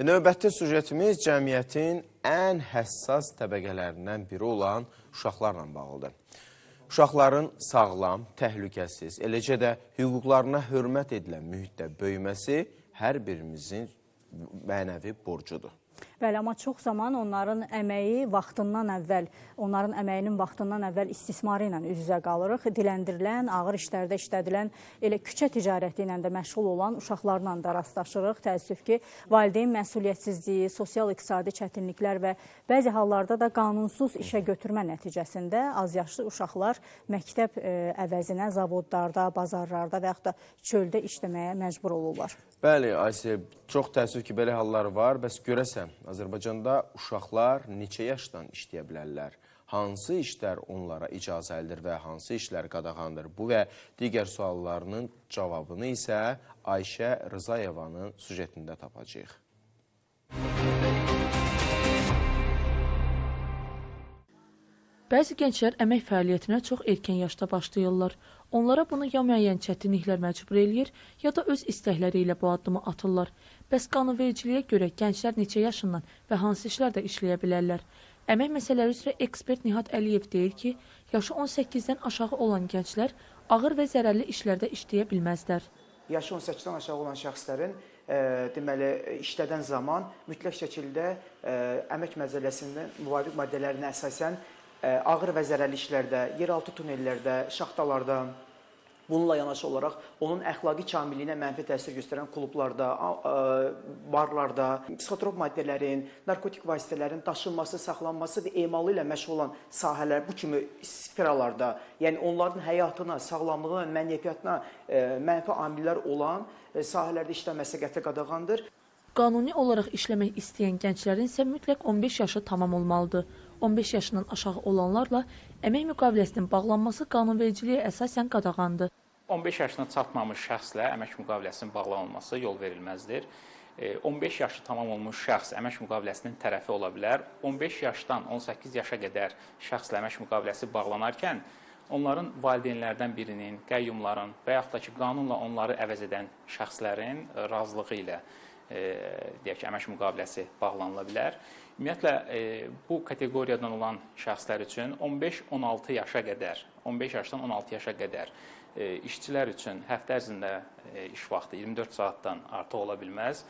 Növbəti sujetimiz cəmiyyətin ən həssas təbəqələrindən biri olan uşaqlarla bağlıdır. Uşaqların sağlam, təhlükəsiz, eləcə də hüquqlarına hörmət edilən mühitdə böyüməsi hər birimizin mənəvi borcudur. Bəli, amma çox zaman onların əməyi vaxtından əvvəl, onların əməyinin vaxtından əvvəl istismarı ilə üz-üzə qalırıq. Diləndirilən, ağır işlərdə işlədilən, elə küçə ticarəti ilə də məşğul olan uşaqlarla da rastlaşırıq. Təəssüf ki, valideyn məsuliyyətsizliyi, sosial-iqtisadi çətinliklər və bəzi hallarda da qanunsuz işə götürmə nəticəsində azyaşlı uşaqlar məktəb əvəzinə zavodlarda, bazarlarda və yaxud da çöldə işləməyə məcbur olurlar. Bəli, Ayşə, çox təəssüf ki, belə hallar var. Bəs görəsən, Azərbaycanda uşaqlar neçə yaşdan işləyə bilərlər? Hansı işlər onlara icazəlidir və hansı işlər qadağandır? Bu və digər suallarının cavabını isə Ayşə Rızayevanın sujetində tapacağıq. Bəzi gənclər əmək fəaliyyətinə çox erkən yaşda başlayırlar. Onlara bunu ya müəyyən çətinliklər məcbur eləyir, ya da öz istəkləri ilə bu addımı atırlar. Bəs qanunvericiliyə görə gənclər neçə yaşından və hansı işlərdə işləyə bilərlər? Əmək məsələləri üzrə ekspert Nihat Əliyev deyir ki, yaşı 18-dən aşağı olan gənclər ağır və zərərli işlərdə işləyə bilməzlər. Yaşı 18-dən aşağı olan şəxslərin deməli, işlədən zaman mütləq şəkildə əmək məcəlləsinin müvafiq maddələrinə əsasən ağır və zərərli işlərdə, yeraltı tunellərdə, şaxtalarda, bununla yanaşı olaraq onun əxlaqi kamilliyinə mənfi təsir göstərən klublarda, barlarda, psixotrop maddələrin, narkotik vasitələrin daşınması, saxlanması və emalı ilə məşğul olan sahələr bu kimi sferalarda, yəni onların həyatına, sağlamlığına, mənəviyyatına mənfi amillər olan sahələrdə işləməsi qəti qadağandır. Qanuni olaraq işləmək istəyən gənclərin isə mütləq 15 yaşı tamam olmalıdır. 15 yaşından aşağı olanlarla əmək müqaviləsinin bağlanması qanunvericiliyə əsasən qadağandır. 15 yaşına çatmamış şəxslə əmək müqaviləsinin bağlanılması yol verilməzdir. 15 yaşı tamam olmuş şəxs əmək müqaviləsinin tərəfi ola bilər. 15 yaşdan 18 yaşa qədər şəxslə əmək müqaviləsi bağlanarkən onların valideynlərdən birinin, qəyyumların və yaxud da ki, qanunla onları əvəz edən şəxslərin razılığı ilə deyək ki, əmək müqaviləsi bağlanıla bilər. Ümumiyyətlə, bu kateqoriyadan olan şəxslər üçün 15-16 yaşa qədər, 15 yaşdan 16 yaşa qədər işçilər üçün həftə ərzində iş vaxtı 24 saatdan artıq ola bilməz.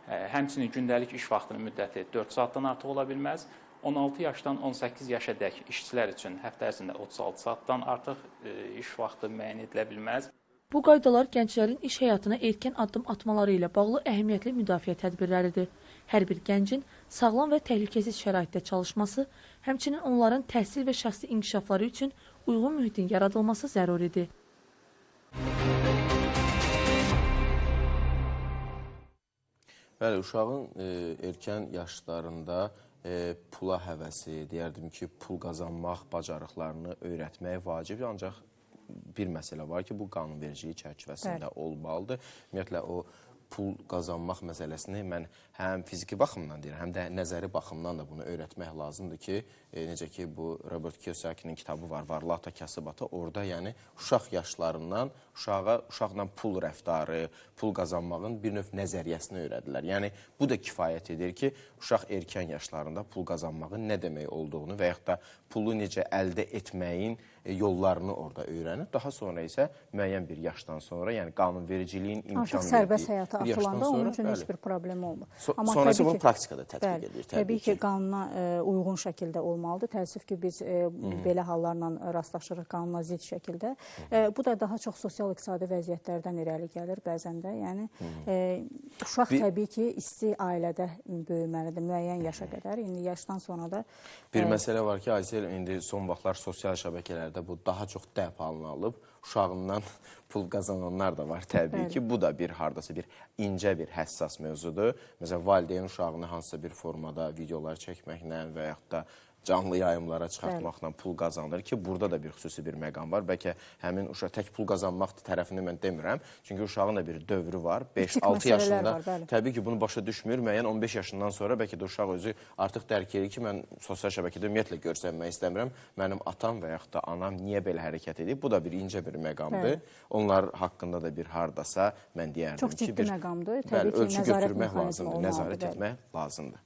Həmçinin gündəlik iş vaxtının müddəti 4 saatdan artıq ola bilməz. 16 yaşdan 18 yaşa dək işçilər üçün həftə ərzində 36 saatdan artıq iş vaxtı müəyyən edilə bilməz. Bu qaydalar gənclərin iş həyatına erkən addım atmaları ilə bağlı əhəmiyyətli müdafiə tədbirləridir. Hər bir gəncin sağlam və təhlükəsiz şəraitdə çalışması, həmçinin onların təhsil və şəxsi inkişafları üçün uyğun mühitin yaradılması zəruridir. Bəli, uşağın erkən yaşlarında pula həvəsi, deyərdim ki, pul qazanmaq bacarıqlarını öyrətmək vacibdir, ancaq bir məsələ var ki, bu qanunvericilik çərçivəsində olmalıdır. Ümumiyyətlə, o pul qazanmaq məsələsini mən həm fiziki baxımdan deyirəm, həm də nəzəri baxımdan da bunu öyrətmək lazımdır ki, necə ki, bu Robert Kiyosakinin kitabı var, Varlı ata, kasıb ata, orada yəni uşaq yaşlarından uşaqla pul rəftarı, pul qazanmağın bir növ nəzəriyyəsini öyrədirlər. Yəni, bu da kifayət edir ki, uşaq erkən yaşlarında pul qazanmağın nə demək olduğunu və yaxud da pulu necə əldə etməyin yollarını orada öyrənir. Daha sonra isə müəyyən bir yaşdan sonra, yəni qanunvericiliyin imkan verdiyi sərbəst həyata atılanda onun üçün heç bir problem olmur. Sonra isə bunu praktikada tətbiq edir. Təbii ki, qanuna uyğun şəkildə olmalıdır. Təəssüf ki, biz belə hallarla rastlaşırıq qanuna zid şəkildə. Bu da daha çox sosial-iqtisadi vəziyyətlərdən irəli gəlir bəzən də. Yəni, uşaq təbii ki, isti ailədə böyüməlidir müəyyən yaşa qədər. İndi yaşdan sonra da... Bir məsələ var ki, Aysel, indi son vaxtlar sosial şəbəkələrdə bu daha çox dəb halını alıb, uşağından pul qazananlar da var təbii ki. Bu da bir hardasa bir incə bir həssas mövzudur. Məsələn, valideyn uşağını hansısa bir formada videolar çəkməklə və yaxud da canlı yayımlara çıxartmaqla pul qazanılır ki, burada da bir xüsusi bir məqam var. Bəlkə həmin uşaq tək pul qazanmaq tərəfini mən demirəm. Çünki uşağın da bir dövrü var. 5-6 yaşında təbii ki, bunu başa düşmür. Müəyyən 15 yaşından sonra bəlkə də uşaq özü artıq dərk edir ki, mən sosial şəbəkədə ümumiyyətlə görsənmək istəmirəm. Mənim atam və yaxud da anam niyə belə hərəkət edir? Bu da bir incə bir məqamdır. Onlar haqqında da bir hardasa mən deyərdim ki, çox ciddi məqamdır. Təbii ki, ölçü götürmək lazımdır, nəzarət etmək lazımdır.